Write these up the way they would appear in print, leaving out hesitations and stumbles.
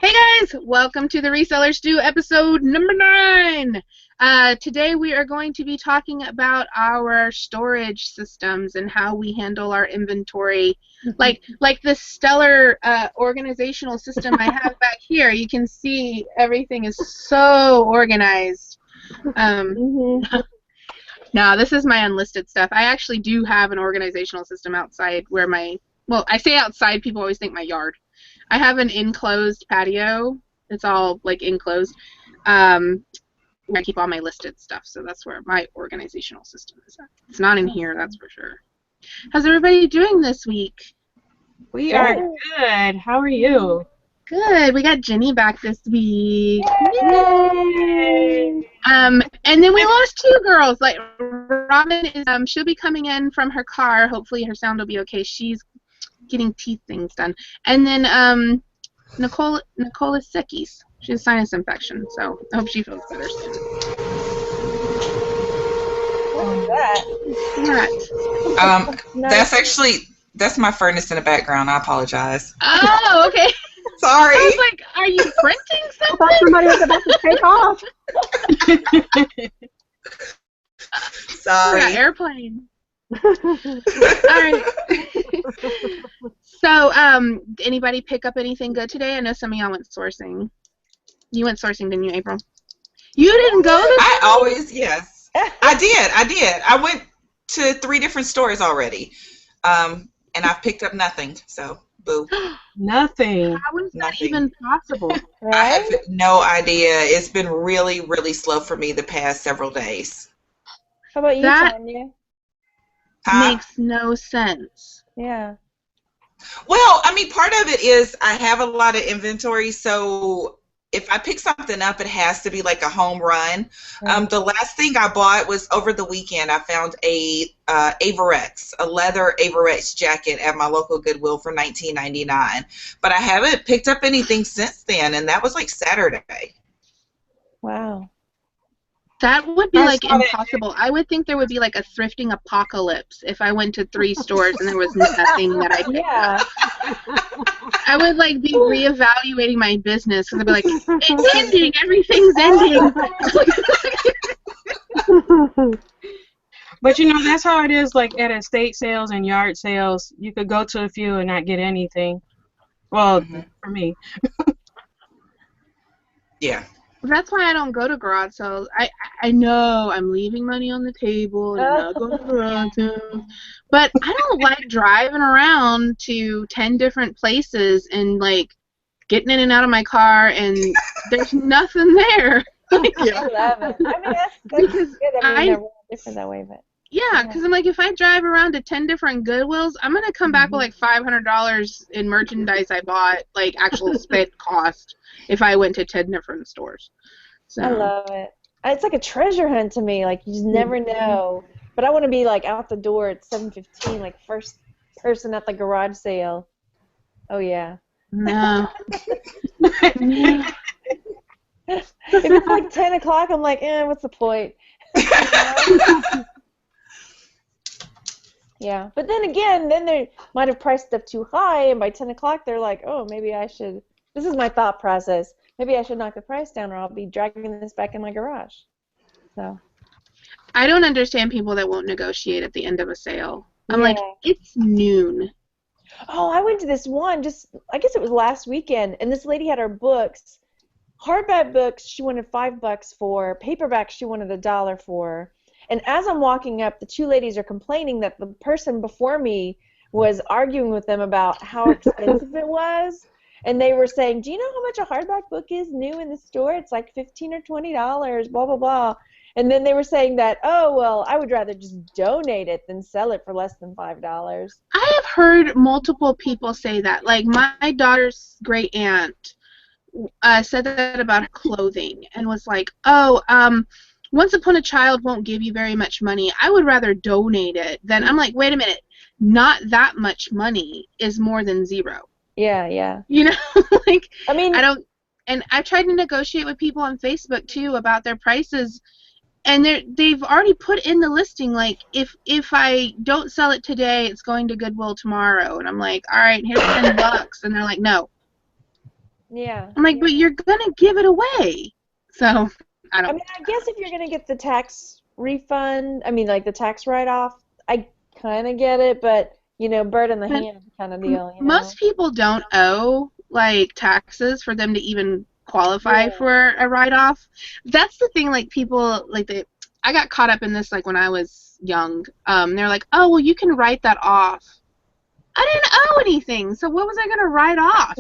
Hey guys, welcome to the Reseller Stew episode number 9. Today we are going to be talking about our storage systems and how we handle our inventory. Like this stellar organizational system I have back here. You can see everything is so organized. No, this is my unlisted stuff. I actually do have an organizational system outside where I say outside, people always think my yard. I have an enclosed patio. It's all like enclosed. Where I keep all my listed stuff, so that's where my organizational system is at. It's not in here, that's for sure. How's everybody doing this week? We are good. How are you? Good. We got Jeni back this week. Yay! And then we lost 2 girls. Like Robin is she'll be coming in from her car. Hopefully her sound will be okay. She's getting teeth things done. And then Nicole is sickies. She has sinus infection, so I hope she feels better soon. What is that? That's my furnace in the background. I apologize. Oh, okay. Sorry. I was like, are you printing something? I thought somebody was about to take off. Sorry. Yeah, airplane. Alright. So, anybody pick up anything good today? I know some of y'all went sourcing. You went sourcing, didn't you, April? You didn't go this Yes. I did. I went to 3 different stores already. And I've picked up nothing, so boo. Nothing. How is that Nothing. even possible? I have no idea. It's been really, really slow for me the past several days. How about you, That- Tonya? Makes no sense. Yeah. Well, I mean, part of it is I have a lot of inventory, so if I pick something up, it has to be like a home run. The last thing I bought was over the weekend. I found a leather Averex jacket at my local Goodwill for $19.99. But I haven't picked up anything since then, and that was like Saturday. Wow. That would be like impossible. I would think there would be like a thrifting apocalypse if I went to 3 stores and there was nothing that I picked up. I would like be reevaluating my business because I'd be like, it's ending, everything's ending. But you know, that's how it is like at estate sales and yard sales. You could go to a few and not get anything. Well, for me. Yeah. That's why I don't go to garage sales. I know I'm leaving money on the table and I'm not going to garage sales. But I don't like driving around to 10 different places and like getting in and out of my car and there's nothing there. I love it. I mean, that's good. I mean, they're different that way, but. Yeah, because I'm like, if I drive around to 10 different Goodwills, I'm going to come back with like $500 in merchandise I bought, like actual spent cost, if I went to 10 different stores. So. I love it. It's like a treasure hunt to me. Like, you just never know. But I want to be like out the door at 7:15, like first person at the garage sale. Oh, yeah. No. If it's like 10 o'clock, I'm like, what's the point? Yeah, but then again, they might have priced up too high, and by 10 o'clock, they're like, oh, maybe I should, this is my thought process, maybe I should knock the price down or I'll be dragging this back in my garage. So. I don't understand people that won't negotiate at the end of a sale. I'm like, it's noon. Oh, I went to this one, I guess it was last weekend, and this lady had her books. Hardback books, she wanted $5 for. Paperbacks, she wanted $1 for. And as I'm walking up, the 2 ladies are complaining that the person before me was arguing with them about how expensive it was. And they were saying, do you know how much a hardback book is new in the store? It's like $15 or $20, blah, blah, blah. And then they were saying that, oh, well, I would rather just donate it than sell it for less than $5. I have heard multiple people say that. Like, my daughter's great aunt said that about clothing and was like, oh, once upon a child won't give you very much money. I would rather donate it than. I'm like, wait a minute. Not that much money is more than 0. Yeah, yeah. You know, like, I mean, I don't. And I've tried to negotiate with people on Facebook too about their prices, and they've already put in the listing like if I don't sell it today, it's going to Goodwill tomorrow. And I'm like, all right, here's $10, and they're like, no. Yeah. I'm like, but you're gonna give it away. So I I don't. mean, I guess if you're gonna get the tax refund, I mean, like the tax write-off, I kind of get it, but bird in the But hand kind of deal, most people don't owe like taxes for them to even qualify Yeah. for a write-off. That's the thing. Like people, like I got caught up in this like when I was young. They're like, oh well, you can write that off. I didn't owe anything, so what was I gonna write off?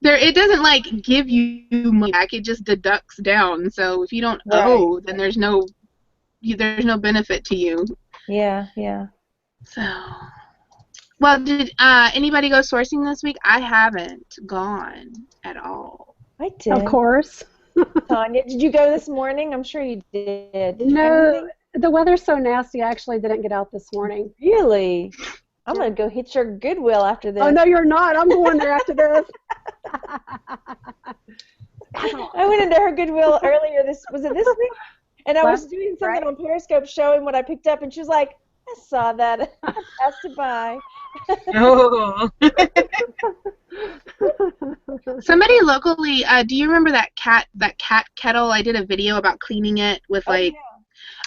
It doesn't like give you money back. It just deducts down. So if you don't owe, then there's no benefit to you. Yeah, yeah. So, well, did anybody go sourcing this week? I haven't gone at all. I did. Of course. Tonya, did you go this morning? I'm sure you did. Did you find No, anything? the weather's so nasty. I actually didn't get out this morning. Really? I'm gonna go hit your Goodwill after this. Oh no, you're not. I'm going there after this. I went into her Goodwill earlier. Was it this week? And I was doing something right. on Periscope showing what I picked up, and she was like, I saw that. I passed it by. Oh. Somebody locally, do you remember that cat kettle? I did a video about cleaning it with like. Oh,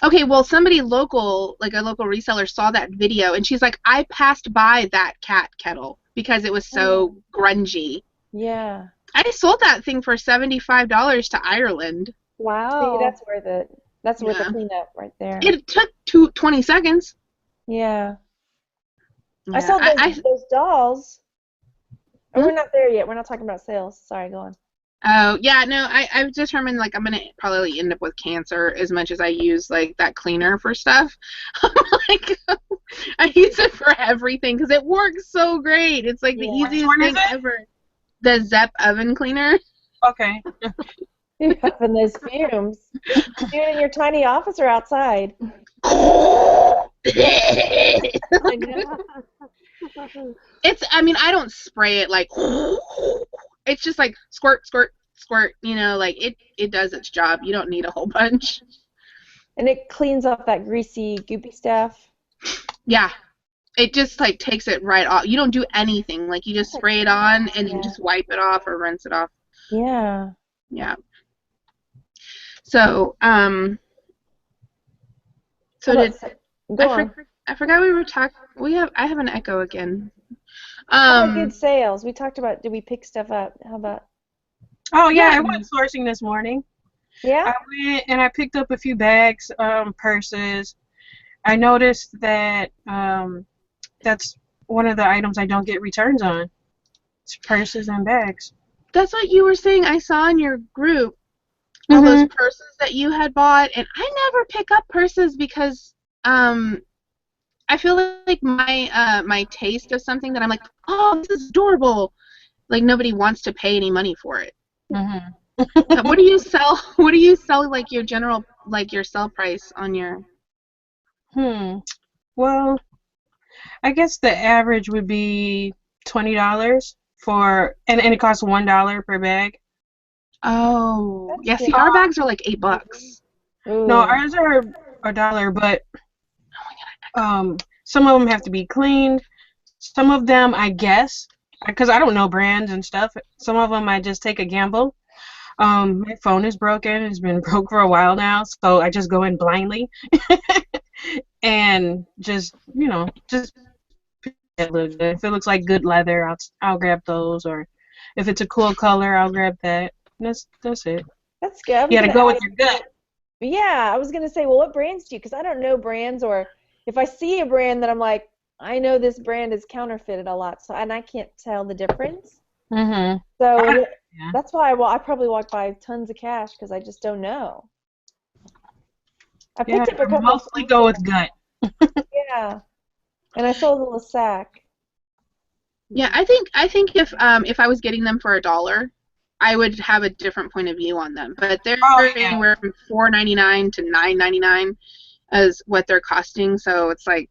Okay, well, somebody local, like a local reseller, saw that video, and she's like, I passed by that cat kettle because it was so grungy. yeah. I sold that thing for $75 to Ireland. Wow. See, that's worth it. That's worth the cleanup right there. It took 20 seconds. Yeah. Yeah. I saw those dolls. Oh, we're not there yet. We're not talking about sales. Sorry, go on. Oh, yeah, no, I've determined, like, I'm going to probably end up with cancer as much as I use, like, that cleaner for stuff. Like, I use it for everything because it works so great. It's, like, the easiest thing ever. The Zep oven cleaner. Okay. You're having those fumes. Do it in your tiny office or outside? I mean, I don't spray it, like, it's just like squirt, squirt, squirt, like it does its job. You don't need a whole bunch. And it cleans off that greasy, goopy stuff. Yeah. It just like takes it right off. You don't do anything. Like you just spray it on and then just wipe it off or rinse it off. Yeah. Yeah. So, I forgot we were talking. I have an echo again. How about good sales? We talked about, did we pick stuff up? How about? Oh, yeah, I went sourcing this morning. Yeah? I went and I picked up a few bags, purses. I noticed that that's one of the items I don't get returns on. It's purses and bags. That's what you were saying. I saw in your group all those purses that you had bought, and I never pick up purses because I feel like my taste of something that I'm like, oh, this is adorable. Like nobody wants to pay any money for it. What do you sell? What do you sell? Like your general, like your sell price on your? Well, I guess the average would be $20 for, and it costs $1 per bag. Oh, yeah. See, our bags are like $8. Ooh. No, ours are $1, but some of them have to be cleaned. Some of them, I guess, because I don't know brands and stuff. Some of them I just take a gamble. My phone is broken. It's been broke for a while now, so I just go in blindly and just it looks good. If it looks like good leather, I'll grab those, or if it's a cool color, I'll grab that. That's it. That's good. You gotta go with your gut. Yeah, I was gonna say, well, what brands do you? Because I don't know brands, or if I see a brand that I'm like, I know this brand is counterfeited a lot, and I can't tell the difference. So that's why I probably walk by tons of cash because I just don't know. I picked up a couple. Mostly go with gut. Yeah, and I sold a little sack. Yeah, I think if I was getting them for $1, I would have a different point of view on them. But they're anywhere from $4.99 to $9.99 as what they're costing. So it's like,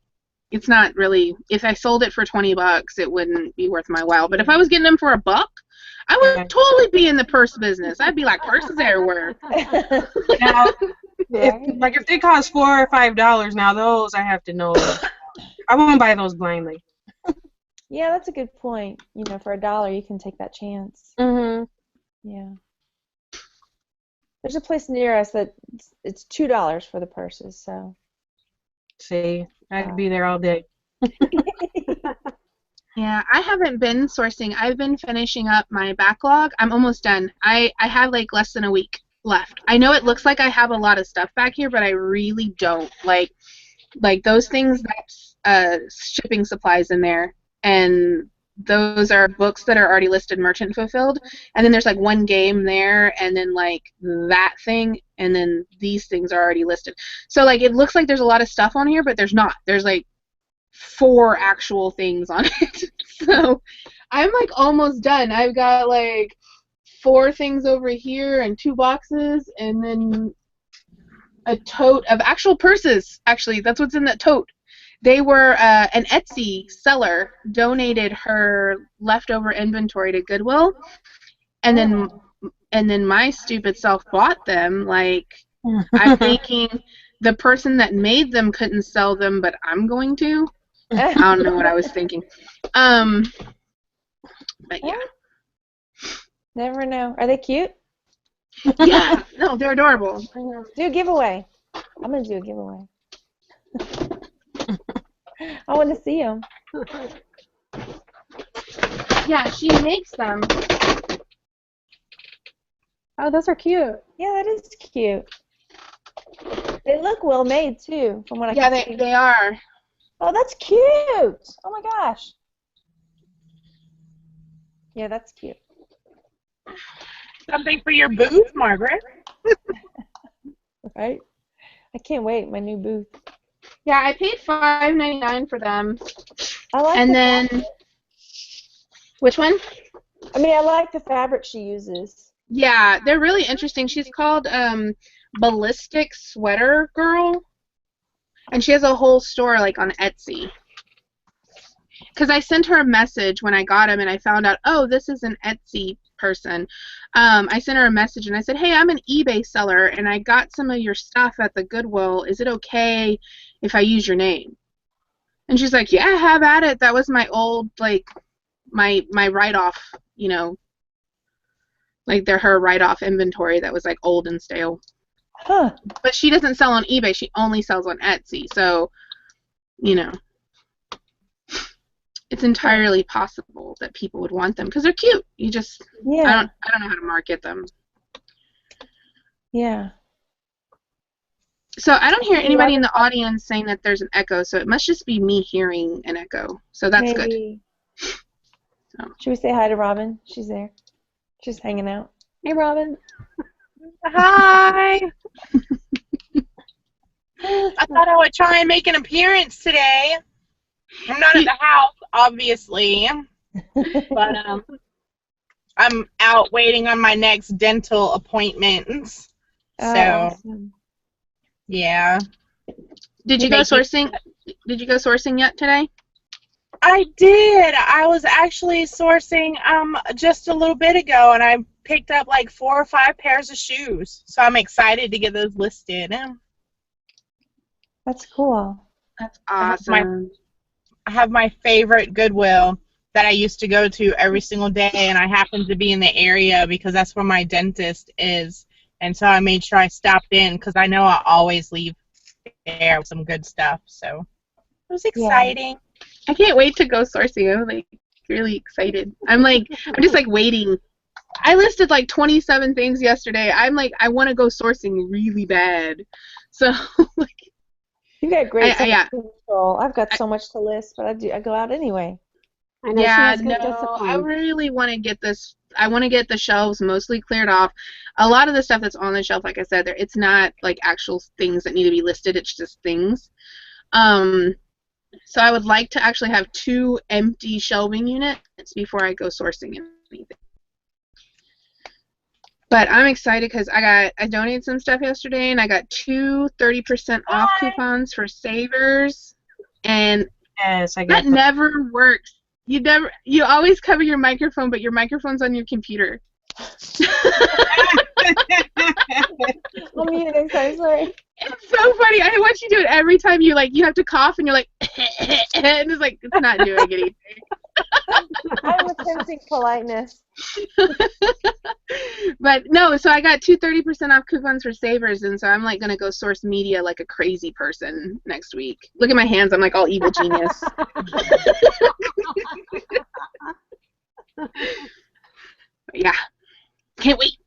it's not really. If I sold it for $20, it wouldn't be worth my while. But if I was getting them for $1, I would totally be in the purse business. I'd be like, purses everywhere. Now, if they cost $4 or $5 now, those I have to know. I won't buy those blindly. Yeah, that's a good point. You know, for $1, you can take that chance. Mm-hmm. Yeah. There's a place near us that it's $2 for the purses, so. See, I'd be there all day. Yeah, I haven't been sourcing. I've been finishing up my backlog. I'm almost done. I have like less than a week left. I know it looks like I have a lot of stuff back here, but I really don't. Like those things, that's shipping supplies in there, and those are books that are already listed merchant fulfilled, and then there's like one game there, and then like that thing, and then these things are already listed. So like it looks like there's a lot of stuff on here, but there's not. There's like 4 actual things on it. So I'm like almost done. I've got like 4 things over here and 2 boxes, and then a tote of actual purses. Actually, that's what's in that tote. They were an Etsy seller donated her leftover inventory to Goodwill, and then my stupid self bought them. Like I'm thinking the person that made them couldn't sell them, but I'm going to. I don't know what I was thinking. But yeah. Never know. Are they cute? Yeah. No, they're adorable. Do a giveaway. I'm going to do a giveaway. I want to see them. Yeah, she makes them. Oh, those are cute. Yeah, that is cute. They look well made too, from what I can see. Yeah, they are. Oh, that's cute. Oh my gosh. Yeah, that's cute. Something for your booth, Margaret. Right? I can't wait, my new booth. Yeah, I paid $5.99 for them. I like And the then fabric. Which one? I mean, I like the fabric she uses. Yeah, they're really interesting. She's called Ballistic Sweater Girl, and she has a whole store like on Etsy. Because I sent her a message when I got them, and I found out, oh, this is an Etsy person. I sent her a message, and I said, hey, I'm an eBay seller, and I got some of your stuff at the Goodwill. Is it okay if I use your name? And she's like, yeah, have at it. That was my old, like, my write-off, you know, like they're her write-off inventory that was like old and stale. Huh. But she doesn't sell on eBay. She only sells on Etsy. So, you know, it's entirely possible that people would want them because they're cute. You just, Yeah. I don't know how to market them. Yeah. So I don't hear anybody in the audience saying that there's an echo. So it must just be me hearing an echo. So that's Maybe. good. So. Should we say hi to Robin? She's there. She's hanging out. Hey, Robin. Hi. I thought I would try and make an appearance today. I'm not at the house, obviously, but I'm out waiting on my next dental appointments. So, Awesome. yeah. Did you go sourcing? Did you go sourcing yet today? I did. I was actually sourcing just a little bit ago, and I picked up like 4 or 5 pairs of shoes. So I'm excited to get those listed. That's cool. That's awesome. I have my favorite Goodwill that I used to go to every single day, and I happened to be in the area because that's where my dentist is. And so I made sure I stopped in because I know I always leave there with some good stuff. So it was exciting. I can't wait to go sourcing. I'm like really excited. I'm just like waiting. I listed like 27 things yesterday. I'm like, I want to go sourcing really bad. So like, You got great yeah. control. I've got so much to list, but I go out anyway. I know she yeah, has good no, discipline. I really want to get this. I want to get the shelves mostly cleared off. A lot of the stuff that's on the shelf, like I said, it's not like actual things that need to be listed. It's just things. So I would like to actually have 2 empty shelving units before I go sourcing anything. But I'm excited because I donated some stuff yesterday, and I got 2 30% off coupons for Savers, and Yes, I that get that. never works. You always cover your microphone, but your microphone's on your computer. I'm muting, sorry. It's so funny. I watch you do it every time you have to cough, and you're like, and it's like it's not doing anything. I'm attempting politeness. But no, so I got 2 30% off coupons for Savers, and so I'm like gonna go source media like a crazy person next week. Look at my hands, I'm like all evil genius. Yeah, can't wait.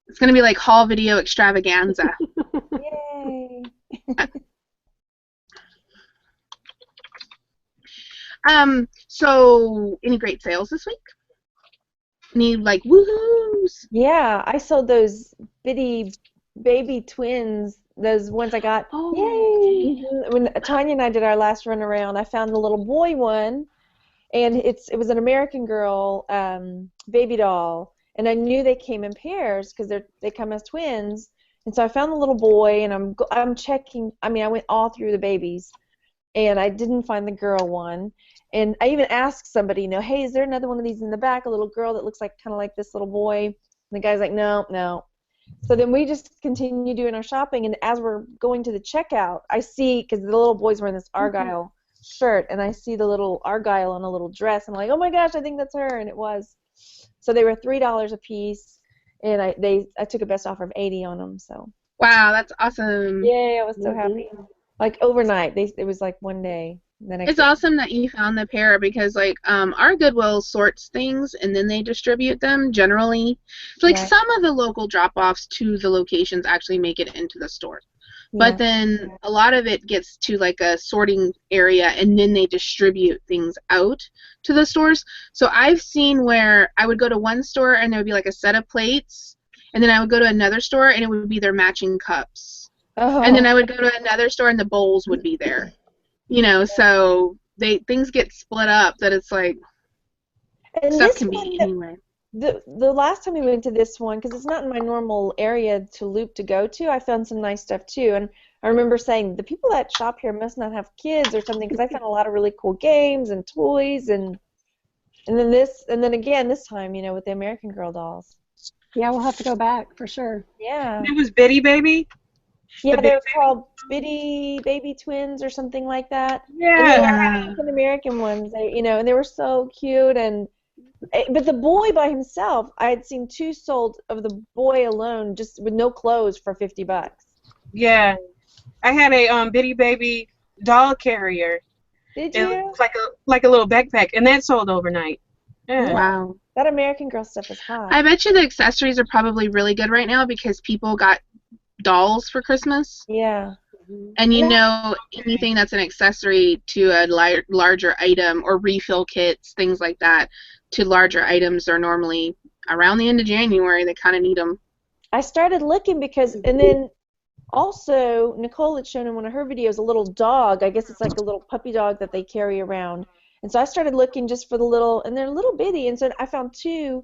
It's gonna be like haul video extravaganza. Yay. So any great sales this week? Any like woohoos? Yeah, I sold those bitty baby twins, those ones I got. Oh, Yay! When Tonya and I did our last run around, I found the little boy one, and it was an American Girl baby doll, and I knew they came in pairs because they come as twins, and so I found the little boy, and I'm checking. I mean, I went all through the babies, and I didn't find the girl one. And I even asked somebody, hey, is there another one of these in the back, a little girl that looks like kind of like this little boy? And the guy's like, no, no. So then we just continue doing our shopping, and as we're going to the checkout, I see, because the little boy's wearing this Argyle shirt, and I see the little Argyle on a little dress, and I'm like, oh my gosh, I think that's her, and it was. So they were $3 a piece, and I took a best offer of $80 on them. So. Wow, that's awesome. Yay, I was so happy. Like overnight, it was like one day. It's awesome that you found the pair, because like our Goodwill sorts things and then they distribute them generally. So, like some of the local drop-offs to the locations actually make it into the store. But then a lot of it gets to like a sorting area and then they distribute things out to the stores. So I've seen where I would go to one store and there would be like a set of plates, and then I would go to another store and it would be their matching cups. And then I would go to another store and the bowls would be there. So things get split up that it's like and stuff can be anywhere. The last time we went to this one, because it's not in my normal area to go to, I found some nice stuff too. And I remember saying the people that shop here must not have kids or something, because I found a lot of really cool games and toys and then again this time, with the American Girl dolls. Yeah, we'll have to go back for sure. Yeah. It was Bitty Baby. Yeah, they were called Bitty Baby Twins or something like that. Yeah. And American ones, and they were so cute. But the boy by himself, I had seen 2 sold of the boy alone, just with no clothes, for $50. Yeah, I had a Bitty Baby doll carrier. Did you? It was like a little backpack, and that sold overnight. Yeah. Wow. That American Girl stuff is hot. I bet you the accessories are probably really good right now because people got dolls for Christmas. Yeah. And anything that's an accessory to a larger item, or refill kits, things like that, to larger items are normally around the end of January. They kind of need them. I started looking and then also Nicole had shown in one of her videos a little dog. I guess it's like a little puppy dog that they carry around. And so I started looking just for the little, and they're little bitty, and so I found 2,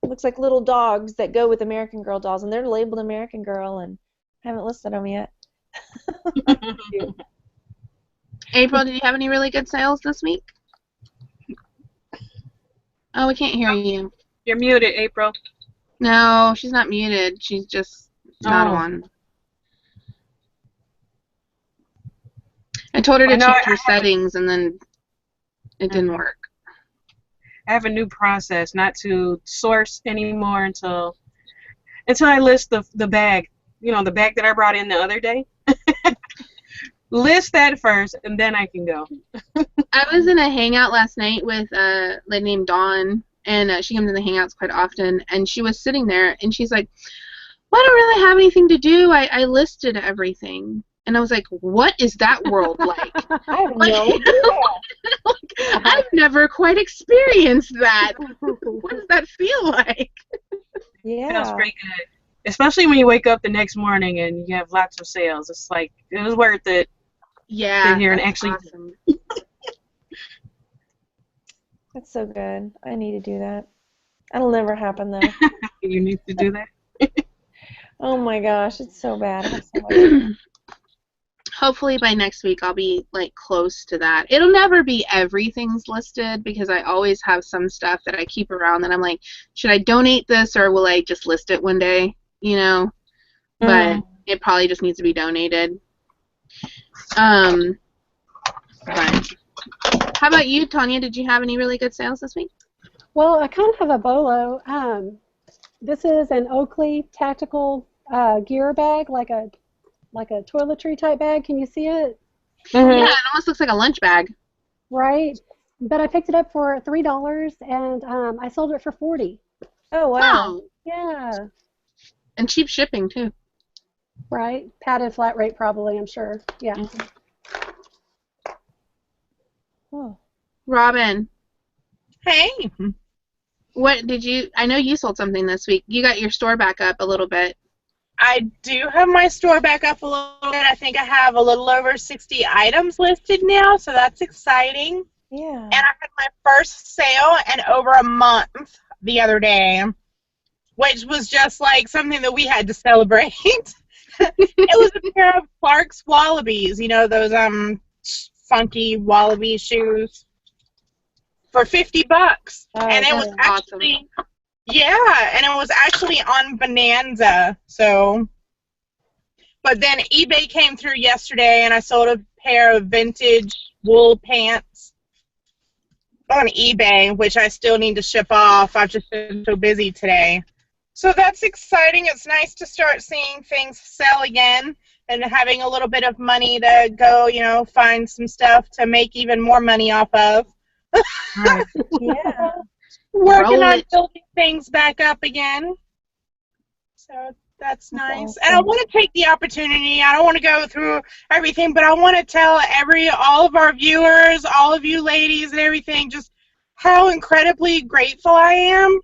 looks like little dogs that go with American Girl dolls, and they're labeled American Girl, and I haven't listed them yet. April, did you have any really good sales this week? Oh, we can't hear you. You're muted, April. No, she's not muted. She's just not on. I told her to change her settings, and then it didn't work. I have a new process not to source anymore until I list the bag. The bag that I brought in the other day. List that first, and then I can go. I was in a hangout last night with a lady named Dawn, and she comes in the hangouts quite often, and she was sitting there, and she's like, well, I don't really have anything to do. I listed everything. And I was like, what is that world like? I have no idea. I've never quite experienced that. What does that feel like? Yeah. It feels pretty good. Especially when you wake up the next morning and you have lots of sales. It's like, it was worth it. Yeah. To hear and actually. Awesome. That's so good. I need to do that. That'll never happen, though. You need to do that? Oh my gosh, it's so bad. I have so much. Hopefully by next week I'll be like close to that. It'll never be everything's listed because I always have some stuff that I keep around that I'm like, should I donate this or will I just list it one day? But it probably just needs to be donated. But How about you, Tonya? Did you have any really good sales this week? Well, I kind of have a bolo. This is an Oakley tactical gear bag, like a toiletry type bag. Can you see it? Yeah, it almost looks like a lunch bag. Right. But I picked it up for $3 and I sold it for $40. Oh, wow. Oh, Yeah. and cheap shipping too. Right. Padded flat rate probably, I'm sure. Yeah. Oh. Robin, Hey. what did you? I know you sold something this week. You got your store back up a little bit. I do have my store back up a little bit. I think I have a little over 60 items listed now, so that's exciting. Yeah. And I had my first sale in over a month the other day, which was just like something that we had to celebrate. It was a pair of Clark's Wallabies, you know, those funky Wallaby shoes, for $50. Oh, And it was that's awesome. actually, yeah, and it was actually on Bonanza, so. But then eBay came through yesterday, and I sold a pair of vintage wool pants on eBay, which I still need to ship off. I've just been so busy today. So that's exciting. It's nice to start seeing things sell again and having a little bit of money to go, you know, find some stuff to make even more money off of. Right. Yeah. Working Roll on it. building things back up again. So that's nice. awesome. And I want to take the opportunity. I don't want to go through everything, but I want to tell all of our viewers, all of you ladies and everything, just how incredibly grateful I am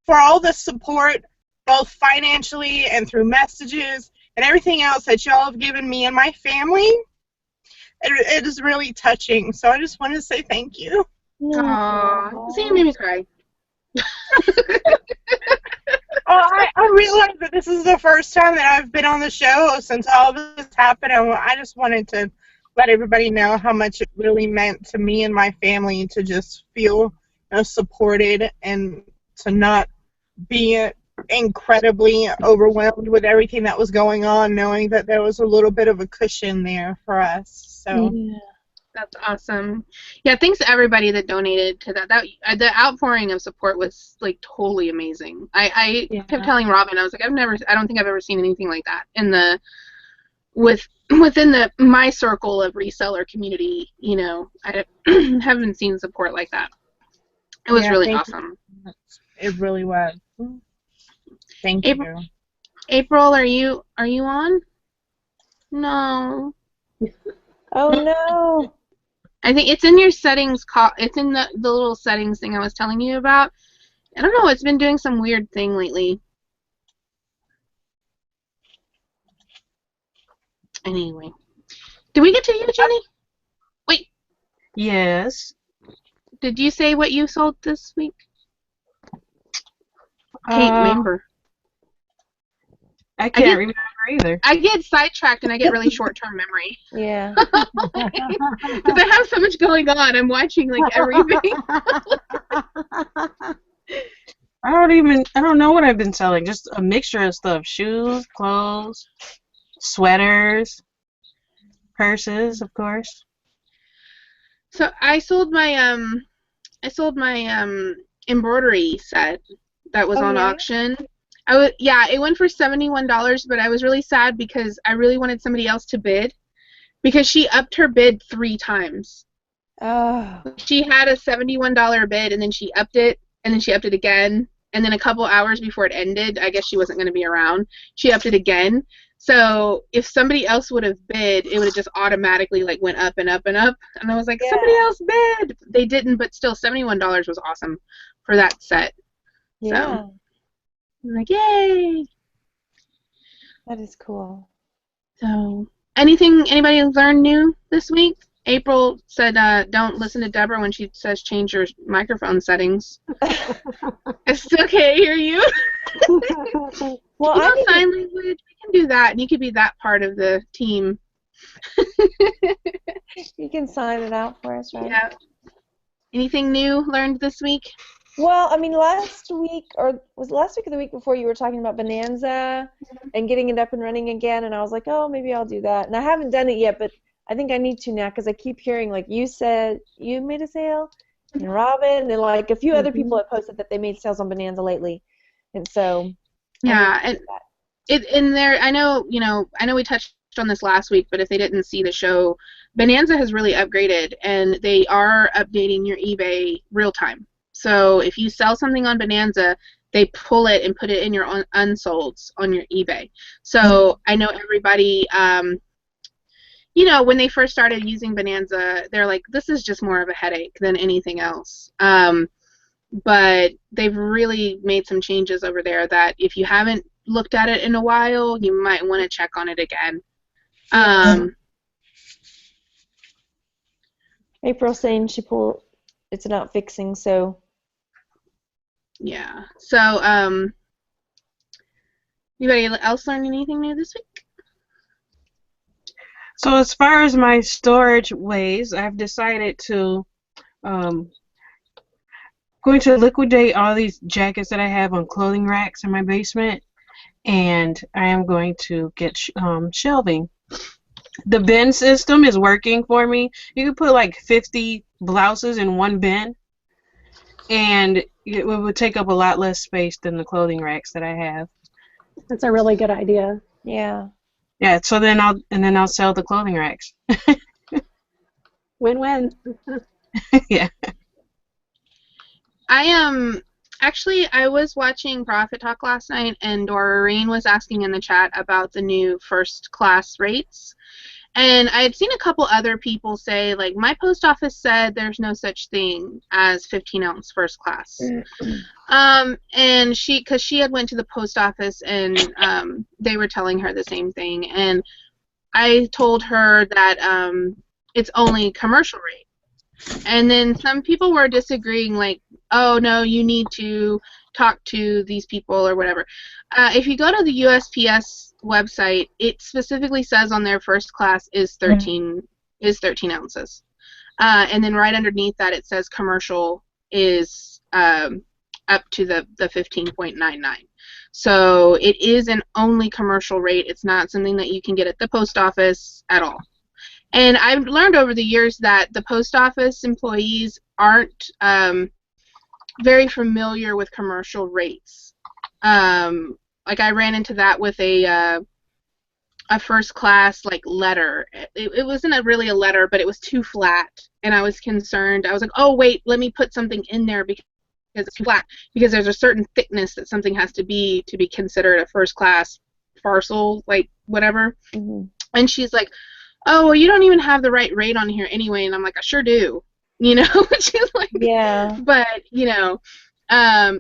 for all the support, both financially and through messages and everything else that y'all have given me and my family. It is really touching. So I just want to say thank you. Aww. See, you made me cry. I realize that this is the first time that I've been on the show since all of this happened, and I just wanted to let everybody know how much it really meant to me and my family to just feel, you know, supported and to not be incredibly overwhelmed with everything that was going on, knowing that there was a little bit of a cushion there for us. So. Yeah. That's awesome. Yeah, thanks to everybody that donated to that. The outpouring of support was like totally amazing. I kept telling Robin, I was like, I don't think I've ever seen anything like that within my circle of reseller community. You know, I haven't seen support like that. It was really awesome. It really was. Thank you. April, are you on? No. Oh, no. I think it's in your settings. It's in the little settings thing I was telling you about. I don't know. It's been doing some weird thing lately. Anyway, did we get to you, Jeni? Wait, Yes. did you say what you sold this week? Can't remember. I can't remember either. I get sidetracked and I get really short-term memory Yeah. because I have so much going on. I'm watching like everything. I don't know what I've been selling. Just a mixture of stuff. Shoes, clothes, sweaters, purses, of course. So I sold my embroidery set that was on auction. It went for $71, but I was really sad because I really wanted somebody else to bid because she upped her bid 3 times. Oh. She had a $71 bid and then she upped it and then she upped it again and then a couple hours before it ended, I guess she wasn't going to be around, she upped it again. So if somebody else would have bid, it would have just automatically like went up and up and up. And I was like, somebody else bid. They didn't, but still $71 was awesome for that set. Yeah. So I'm like, yay! That is cool. So, anybody learned new this week? April said, don't listen to Deborah when she says change your microphone settings. I still can't hear you. Well, Sign language, we can do that, and you could be that part of the team. you can sign it out for us, right? Yeah. Anything new learned this week? Well, I mean, last week, or was it last week or the week before, you were talking about Bonanza and getting it up and running again, and I was like, oh, maybe I'll do that. And I haven't done it yet, but I think I need to now because I keep hearing, like you said, you made a sale, and Robin, and like a few other people have posted that they made sales on Bonanza lately, and so yeah, and it in there. I know we touched on this last week, but if they didn't see the show, Bonanza has really upgraded, and they are updating your eBay real time. So if you sell something on Bonanza, they pull it and put it in your unsolds on your eBay. So I know everybody, when they first started using Bonanza, they're like, this is just more of a headache than anything else. But they've really made some changes over there that if you haven't looked at it in a while, you might want to check on it again. April saying it's not fixing, so. Yeah. So, anybody else learn anything new this week? So as far as my storage ways, I've decided to going to liquidate all these jackets that I have on clothing racks in my basement, and I am going to get shelving. The bin system is working for me. You can put like 50 blouses in one bin, and it would take up a lot less space than the clothing racks that I have. That's a really good idea. Yeah. Yeah. So then I'll sell the clothing racks. Win-win. Yeah. I was watching Profit Talk last night, and Doreen was asking in the chat about the new first class rates. And I had seen a couple other people say, like, my post office said there's no such thing as 15-ounce first class. And because she had went to the post office, and they were telling her the same thing. And I told her that it's only commercial rate. And then some people were disagreeing, like, oh, no, you need to talk to these people or whatever. If you go to the USPS website, it specifically says on their first class is 13 ounces. And then right underneath that it says commercial is up to the 15.99. So it is an only commercial rate. It's not something that you can get at the post office at all. And I've learned over the years that the post office employees aren't very familiar with commercial rates. Like I ran into that with a first class like letter. It wasn't really a letter, but it was too flat, and I was concerned. I was like, oh wait, let me put something in there because it's too flat, because there's a certain thickness that something has to be considered a first class parcel, like whatever. Mm-hmm. And she's like, oh, well, you don't even have the right rate on here anyway. And I'm like, I sure do. She's like, yeah. But,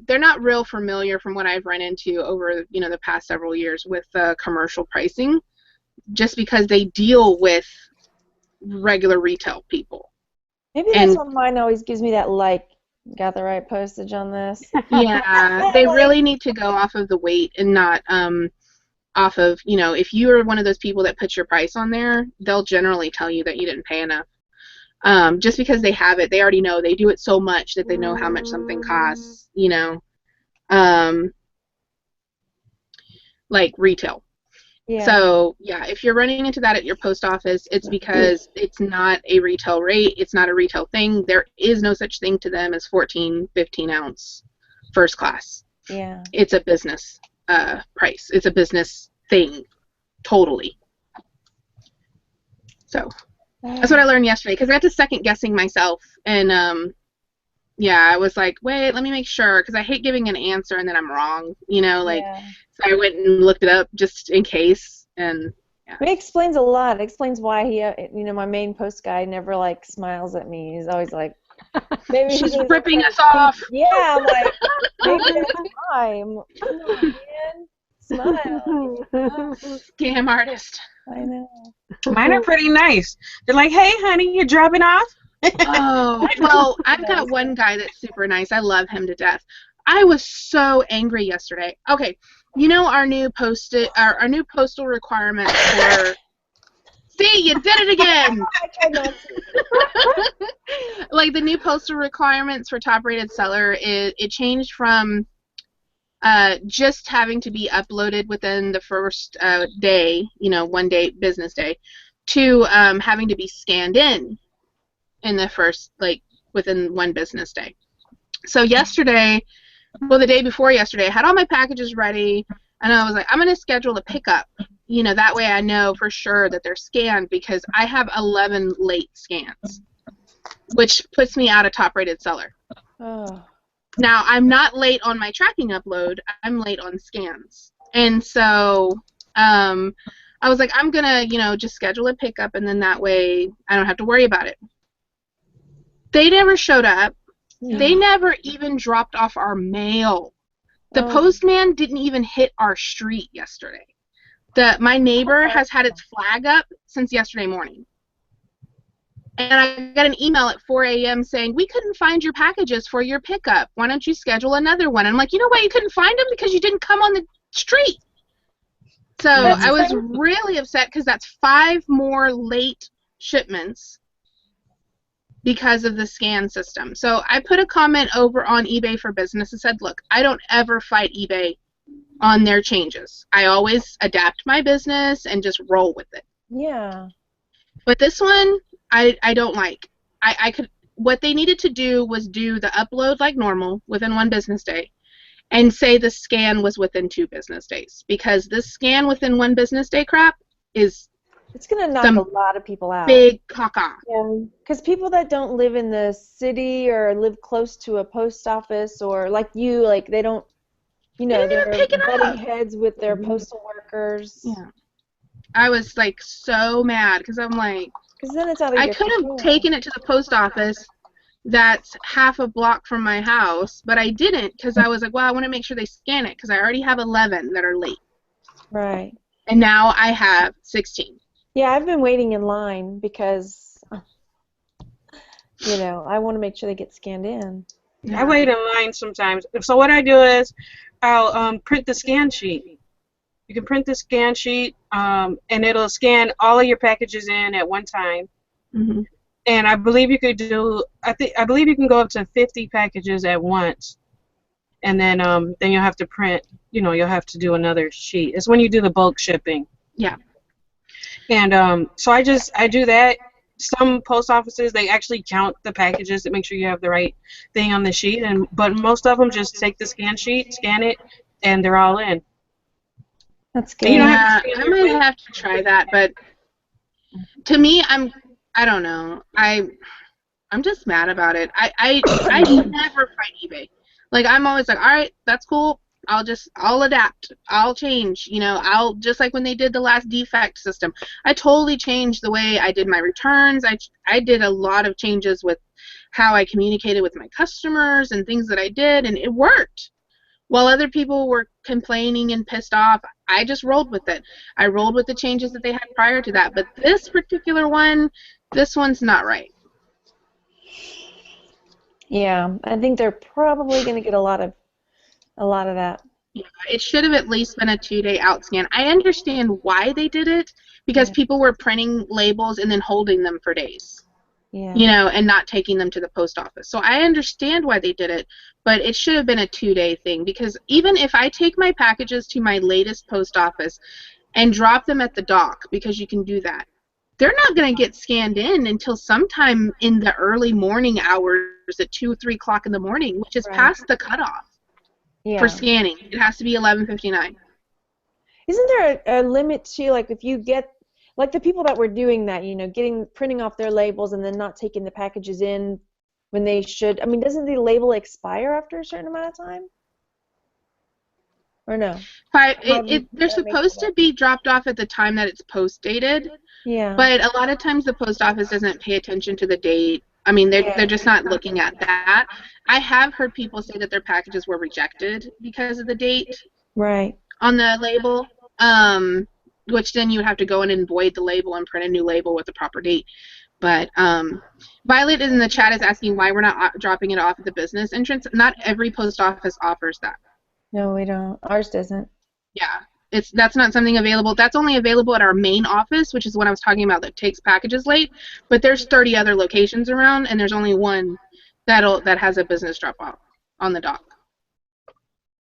they're not real familiar from what I've run into over, the past several years with commercial pricing, just because they deal with regular retail people. Maybe that's why mine always gives me that, like, got the right postage on this. Yeah, they really need to go off of the weight and not off of, if you're one of those people that puts your price on there, they'll generally tell you that you didn't pay enough. Just because they have it, they already know. They do it so much that they know how much something costs, like retail. Yeah. So, yeah, if you're running into that at your post office, it's because it's not a retail rate. It's not a retail thing. There is no such thing to them as 14, 15-ounce first class. Yeah. It's a business price. It's a business thing, totally. So that's what I learned yesterday, because I got to second guessing myself, and I was like, wait, let me make sure, because I hate giving an answer and then I'm wrong, So I went and looked it up just in case, and yeah. It explains a lot. It explains why he, my main post guy never like smiles at me. He's always like, maybe she's ripping us off. Yeah, I'm like, maybe that's why. Come on, man. Smile. Scam artist. I know. Mine are pretty nice. They're like, hey, honey, you're dropping off? Oh, well, I've got one guy that's super nice. I love him to death. I was so angry yesterday. Okay, our new postal requirements for. See, you did it again. I tried not to. Like the new postal requirements for top-rated seller, it changed from just having to be uploaded within the first day, 1 day, business day, to having to be scanned in the first, like, within one business day. So yesterday, well, the day before yesterday, I had all my packages ready, and I was like, I'm going to schedule a pickup. You know, that way I know for sure that they're scanned, because I have 11 late scans, which puts me out a top-rated seller. Oh. Now, I'm not late on my tracking upload. I'm late on scans. And so I was like, I'm going to, you know, just schedule a pickup, and then that way I don't have to worry about it. They never showed up. They never even dropped off our mail. The postman didn't even hit our street yesterday. My neighbor has had its flag up since yesterday morning. And I got an email at 4 a.m. saying, we couldn't find your packages for your pickup. Why don't you schedule another one? And I'm like, you know why you couldn't find them? Because you didn't come on the street. So I was really upset, because that's 5 more late shipments because of the scan system. So I put a comment over on eBay for Business and said, look, I don't ever fight eBay on their changes. I always adapt my business and just roll with it. Yeah. But this one, I don't like. What they needed to do was do the upload like normal within 1 business day, and say the scan was within 2 business days, because this scan within 1 business day crap is It's going to knock a lot of people out. Big caca. Yeah. Because people that don't live in the city or live close to a post office, or like you, like they don't, you know, they're butting heads with their postal workers. Yeah. I was like so mad, because I'm like, because then it's out of your could have taken it to the post office that's half a block from my house, but I didn't, because I was like, well, I want to make sure they scan it, because I already have 11 that are late. Right. And now I have 16. Yeah, I've been waiting in line because, you know, I want to make sure they get scanned in. I wait in line sometimes. So what I do is I'll print the scan sheet. You can print the scan sheet, and it'll scan all of your packages in at one time. Mm-hmm. And I believe you could do. I believe you can go up to 50 packages at once, and then you'll have to print. You know, you'll have to do another sheet. It's when you do the bulk shipping. Yeah. And so I do that. Some post offices, they actually count the packages to make sure you have the right thing on the sheet, but most of them just take the scan sheet, scan it, and they're all in. That's good. Yeah, I might have to try that, but to me, I don't know. I'm just mad about it. I never fight eBay. Like, I'm always like, all right, that's cool. I'll adapt. I'll change. You know, I'll just like when they did the last defect system. I totally changed the way I did my returns. I did a lot of changes with how I communicated with my customers and things that I did, and it worked. While other people were complaining and pissed off, I just rolled with it. I rolled with the changes that they had prior to that. But this particular one, this one's not right. Yeah, I think they're probably going to get a lot of that. Yeah, it should have at least been a 2-day out scan. I understand why they did it, because people were printing labels and then holding them for days. Yeah. You know, and not taking them to the post office. So I understand why they did it, but it should have been a 2-day thing, because even if I take my packages to my latest post office and drop them at the dock, because you can do that, they're not going to get scanned in until sometime in the early morning hours at 2 or 3 o'clock in the morning, which is past the cutoff for scanning. It has to be 11:59. Isn't there a limit to, like, if you get, like the people that were doing that, you know, printing off their labels and then not taking the packages in when they should? I mean, doesn't the label expire after a certain amount of time? Or no? They're supposed to be dropped off at the time that it's post dated. Yeah. But a lot of times the post office doesn't pay attention to the date. I mean, they're just not looking at that. I have heard people say that their packages were rejected because of the date on the label, which then you would have to go in and void the label and print a new label with the proper date. But Violet in the chat is asking why we're not dropping it off at the business entrance. Not every post office offers that. No, we don't. Ours doesn't. Yeah. That's not something available. That's only available at our main office, which is what I was talking about that takes packages late. But there's 30 other locations around, and there's only one that has a business drop-off on the dock.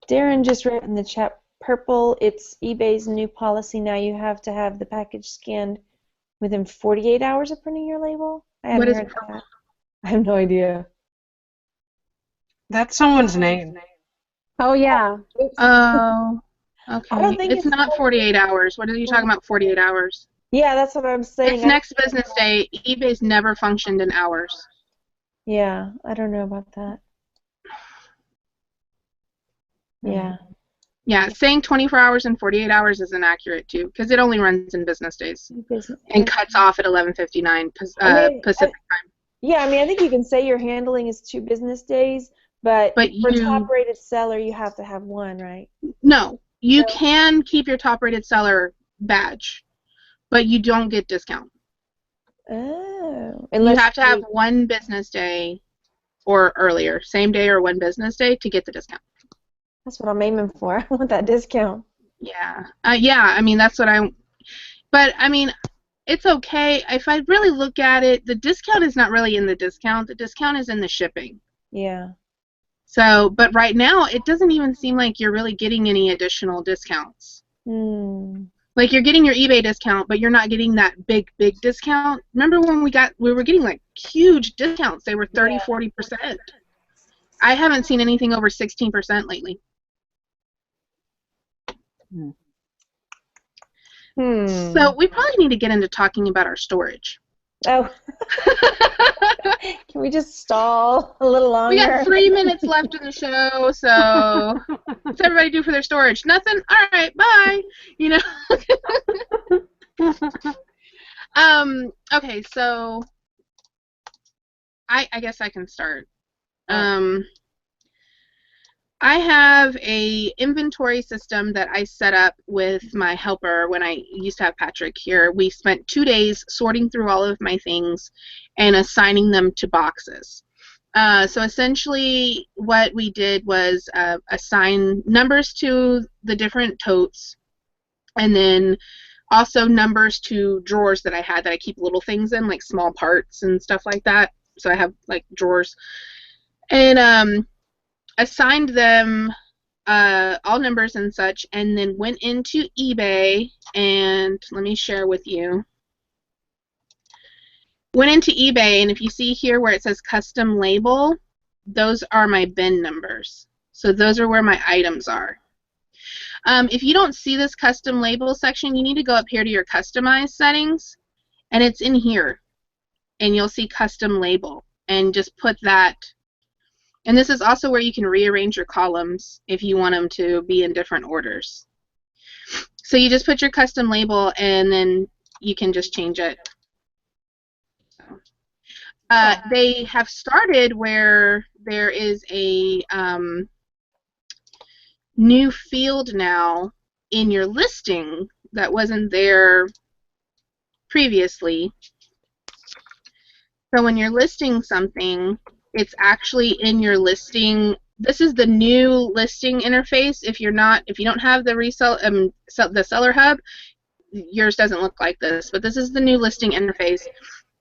Darren just wrote in the chat, Purple, it's eBay's new policy now. You have to have the package scanned within 48 hours of printing your label? I What hadn't is heard that. I have no idea. That's someone's name. Oh yeah. Oops. Oh, I okay. don't think It's not 48 hours. What are you talking about, 48 hours? Yeah, that's what I'm saying. It's next business day. eBay's never functioned in hours. Yeah, I don't know about that. Yeah. Yeah, saying 24 hours and 48 hours is inaccurate too, because it only runs in business days and cuts off at 11:59 Pacific time. Yeah, I mean, I think you can say your handling is 2 business days, but for you top-rated seller, you have to have 1, right? No, you No. can keep your top-rated seller badge, but you don't get discount. Oh, You have to have 1 business day or earlier, same day or 1 business day to get the discount. That's what I'm aiming for. I want that discount. Yeah. Yeah, I mean, that's what but I mean, it's okay. If I really look at it, the discount is not really in the discount. The discount is in the shipping. Yeah. So, but right now, it doesn't even seem like you're really getting any additional discounts. Like, you're getting your eBay discount, but you're not getting that big discount. Remember when we were getting like huge discounts? They were 30, 40%. I haven't seen anything over 16% lately. So we probably need to get into talking about our storage. Oh. Can we just stall a little longer? We got 3 minutes left in the show, so what's everybody do for their storage? Nothing? All right, bye. You know. Okay, so I guess I can start. I have a inventory system that I set up with my helper when I used to have Patrick here. We spent 2 days sorting through all of my things and assigning them to boxes. So essentially what we did was assign numbers to the different totes, and then also numbers to drawers that I had that I keep little things in, like small parts and stuff like that. So I have like drawers. And assigned them all numbers and such, and then went into eBay, and let me share with you. Went into eBay, and if you see here where it says custom label, those are my bin numbers. So those are where my items are. If you don't see this custom label section, you need to go up here to your customize settings, and it's in here, and you'll see custom label, and just put that. And this is also where you can rearrange your columns if you want them to be in different orders. So you just put your custom label, and then you can just change it. They have started where there is a new field now in your listing that wasn't there previously. So when you're listing something, it's actually in your listing. This is the new listing interface. If you don't have the the seller hub, yours doesn't look like this. But this is the new listing interface,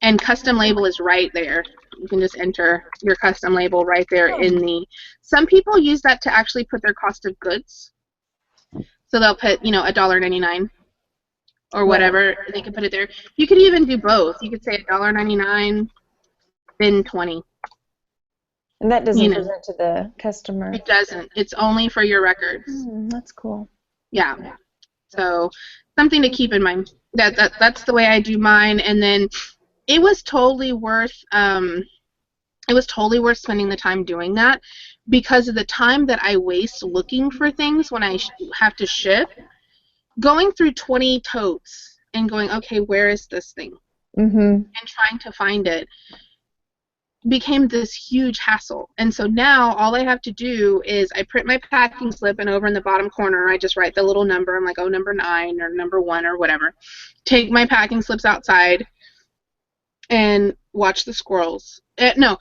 and custom label is right there. You can just enter your custom label right there in the. Some people use that to actually put their cost of goods. So they'll put, $1.99 or whatever. They can put it there. You could even do both. You could say $1.99, then 20. And that doesn't present to the customer. It doesn't. It's only for your records. That's cool. Yeah. So something to keep in mind. That's the way I do mine. And then it was totally worth spending the time doing that, because of the time that I waste looking for things when I have to ship. Going through 20 totes and going, okay, where is this thing? And trying to find it became this huge hassle. And so now all I have to do is I print my packing slip, and over in the bottom corner I just write the little number. I'm like, oh, number 9 or number 1 or whatever. Take my packing slips outside and watch the squirrels. Take my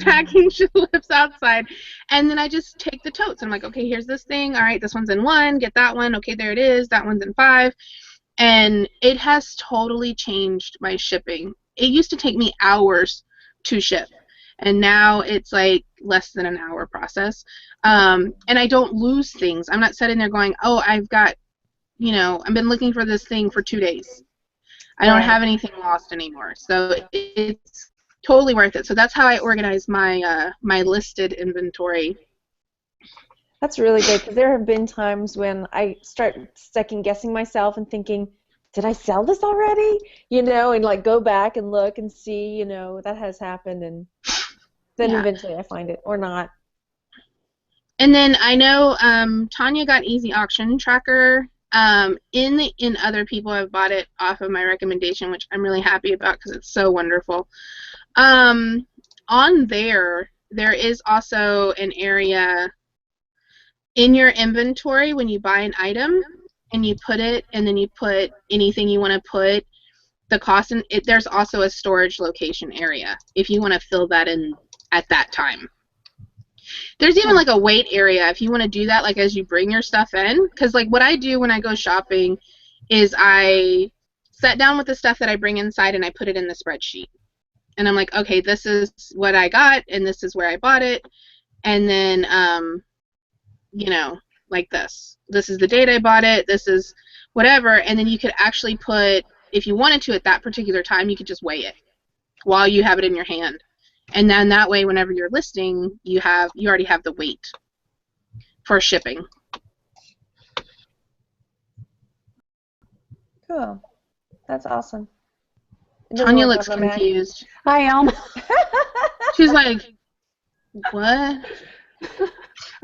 packing slips outside, and then I just take the totes. I'm like, okay, here's this thing. All right, this one's in 1. Get that one. Okay, there it is. That one's in 5. And it has totally changed my shipping. It used to take me hours to ship, and now it's like less than an hour process. And I don't lose things. I'm not sitting there going, oh, I've been looking for this thing for 2 days. I don't have anything lost anymore. So it's totally worth it. So that's how I organize my my listed inventory. That's really good, because there have been times when I start second guessing myself and thinking, did I sell this already? You know, and like go back and look and see, you know, that has happened, and then eventually I find it or not. And then I know Tonya got Easy Auction Tracker. In other people have bought it off of my recommendation, which I'm really happy about because it's so wonderful. On there is also an area in your inventory when you buy an item and you put it, and then you put anything you want to put, the cost in it. There's also a storage location area if you want to fill that in at that time. There's even like a wait area if you want to do that, like as you bring your stuff in. Because like what I do when I go shopping is I sit down with the stuff that I bring inside and I put it in the spreadsheet. And I'm like, okay, this is what I got and this is where I bought it. And then, you know, like this. This is the date I bought it. This is whatever. And then you could actually put, if you wanted to at that particular time, you could just weigh it while you have it in your hand. And then that way, whenever you're listing, you already have the weight for shipping. Cool. That's awesome. Tonya looks confused. I am. She's like, what?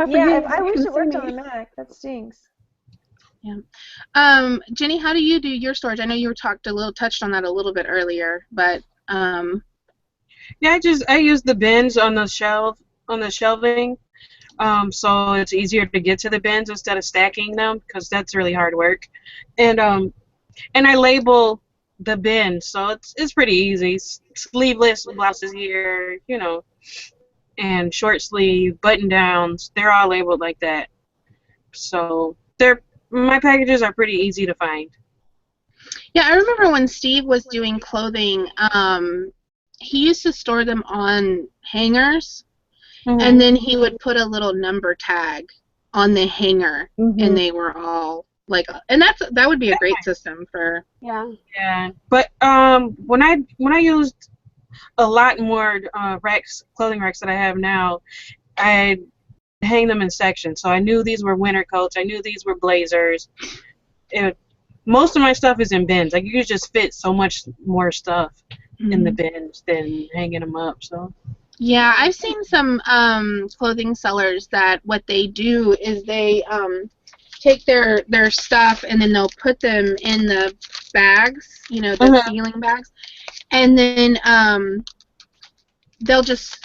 Yeah, I wish it worked on the Mac. That stinks. Yeah. Jeni, how do you do your storage? I know you touched on that a little bit earlier, but yeah, I use the bins on the shelving, so it's easier to get to the bins instead of stacking them, because that's really hard work. And I label the bins, so it's pretty easy. Sleeveless blouses here, you know, and short sleeve button downs. They're all labeled like that. So my packages are pretty easy to find. Yeah, I remember when Steve was doing clothing. He used to store them on hangers, and then he would put a little number tag on the hanger, and they were all like, and that would be a great system for. Yeah. Yeah, but when I used a lot more clothing racks that I have now, I hang them in sections. So I knew these were winter coats. I knew these were blazers. Most of my stuff is in bins. Like, you could just fit so much more stuff in the bins than hanging them up. So yeah, I've seen some clothing sellers that what they do is they take their stuff and then they'll put them in the bags, you know, the sealing bags, and then they'll just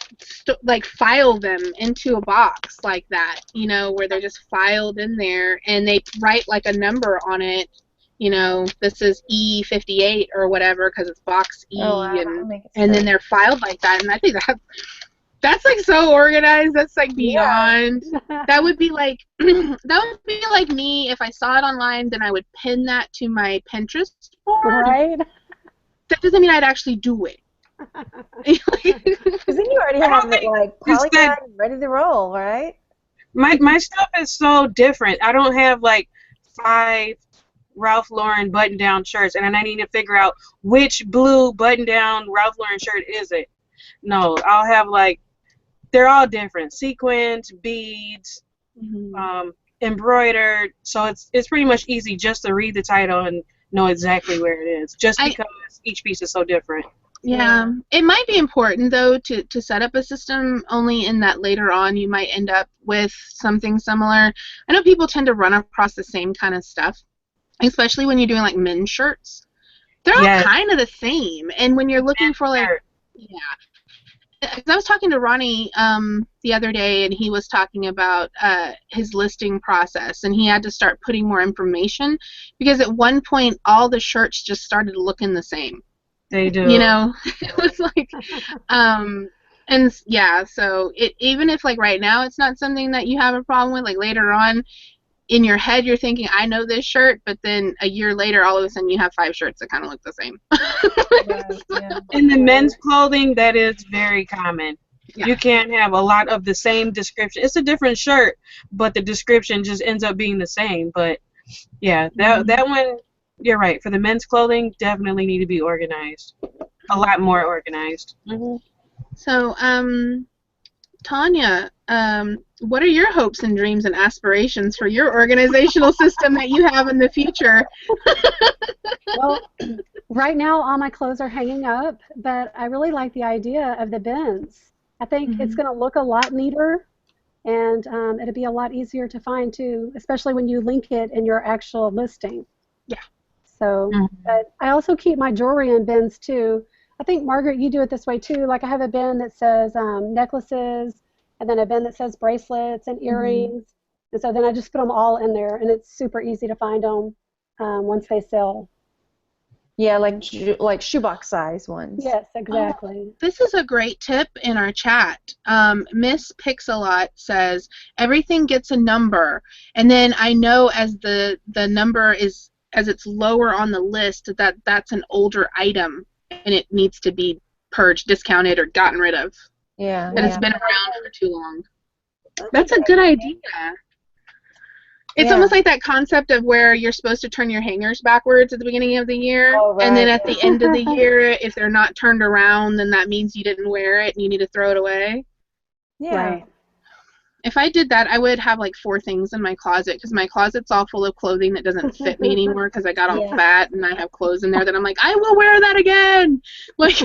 like file them into a box like that, you know, where they're just filed in there, and they write like a number on it. You know, this is E58 or whatever because it's box E, and then they're filed like that. And I think that's like so organized. That's like beyond. Yeah. That would be like me if I saw it online. Then I would pin that to my Pinterest board. Right. That doesn't mean I'd actually do it. Because then you already have it like polygon ready to roll, right? My stuff is so different. I don't have like 5 Ralph Lauren button-down shirts, and then I need to figure out which blue button-down Ralph Lauren shirt is it. No, I'll have like, they're all different. Sequins, beads, embroidered. So it's pretty much easy just to read the title and know exactly where it is, just because each piece is so different. Yeah. It might be important, though, to set up a system, only in that later on you might end up with something similar. I know people tend to run across the same kind of stuff, especially when you're doing like men's shirts. They're all kind of the same. And when you're looking for like, I was talking to Ronnie the other day, and he was talking about his listing process, and he had to start putting more information because at one point all the shirts just started looking the same. They do. You know, it was like, and yeah, so even if like right now it's not something that you have a problem with, like later on in your head you're thinking, I know this shirt, but then a year later all of a sudden you have 5 shirts that kind of look the same. In the men's clothing, that is very common. You can't have a lot of the same description. It's a different shirt, but the description just ends up being the same. But yeah, that one, you're right. For the men's clothing, definitely need to be organized. A lot more organized. So, Tonya, what are your hopes and dreams and aspirations for your organizational system that you have in the future? Well, right now all my clothes are hanging up, but I really like the idea of the bins. I think it's going to look a lot neater, and it'll be a lot easier to find too, especially when you link it in your actual listing. Yeah. So, but I also keep my jewelry in bins too. I think, Margaret, you do it this way too. Like I have a bin that says necklaces, and then a bin that says bracelets and earrings. And so then I just put them all in there, and it's super easy to find them once they sell. Yeah, like shoebox size ones. Yes, exactly. This is a great tip in our chat. Miss Pixelot says everything gets a number, and then I know as the number is, as it's lower on the list, that's an older item and it needs to be purged, discounted, or gotten rid of. Yeah. That it's been around for too long. That's a good idea. It's almost like that concept of where you're supposed to turn your hangers backwards at the beginning of the year, and then at the end of the year, if they're not turned around, then that means you didn't wear it and you need to throw it away. Yeah. Right. If I did that, I would have like 4 things in my closet, because my closet's all full of clothing that doesn't fit me anymore because I got all fat, and I have clothes in there that I'm like, I will wear that again. Like,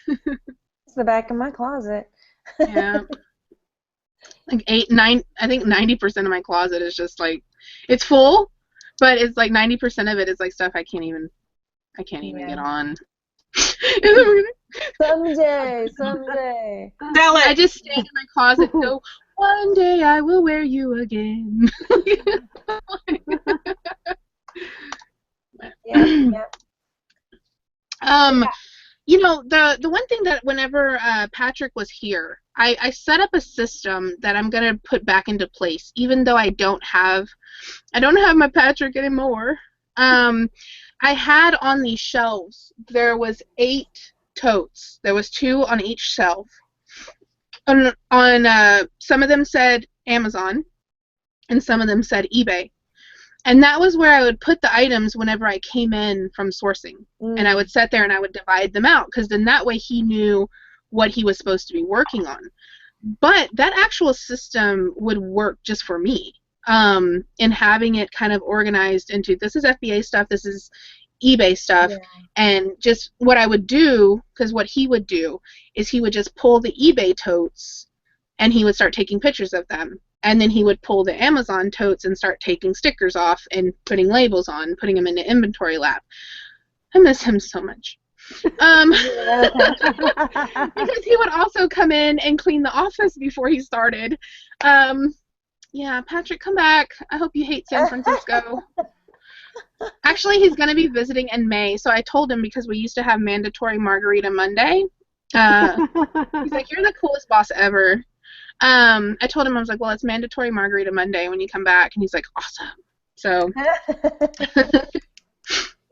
It's the back of my closet. yeah. Like 9, I think 90% of my closet is just like, it's full, but it's like 90% of it is like stuff I can't even get on. Someday. I just stay in my closet and go, one day I will wear you again. Yeah. You know, the one thing that whenever Patrick was here, I set up a system that I'm gonna put back into place, even though I don't have my Patrick anymore. I had on these shelves, there was 8 totes. There was 2 on each shelf. On some of them said Amazon, and some of them said eBay. And that was where I would put the items whenever I came in from sourcing. And I would sit there and I would divide them out, because then that way he knew what he was supposed to be working on. But that actual system would work just for me, in having it kind of organized into, this is FBA stuff, this is eBay stuff, and just what I would do, because what he would do is he would just pull the eBay totes and he would start taking pictures of them. And then he would pull the Amazon totes and start taking stickers off and putting labels on, putting them into inventory lab. I miss him so much. Because he would also come in and clean the office before he started. Yeah, Patrick, come back. I hope you hate San Francisco. Actually, he's going to be visiting in May, so I told him, because we used to have mandatory Margarita Monday. He's like, you're the coolest boss ever. I told him, I was like, well, it's mandatory Margarita Monday when you come back, and he's like, awesome. So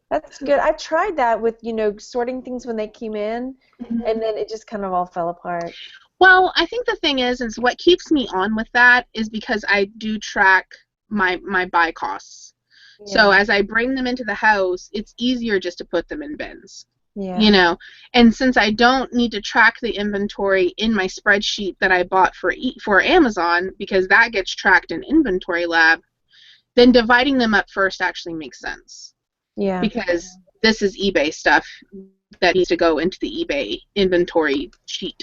that's good. I tried that with, sorting things when they came in, and then it just kind of all fell apart. Well, I think the thing is what keeps me on with that is because I do track my buy costs. Yeah. So as I bring them into the house, it's easier just to put them in bins. Yeah. And since I don't need to track the inventory in my spreadsheet that I bought for Amazon, because that gets tracked in Inventory Lab, then dividing them up first actually makes sense. Yeah. Because this is eBay stuff that needs to go into the eBay inventory sheet.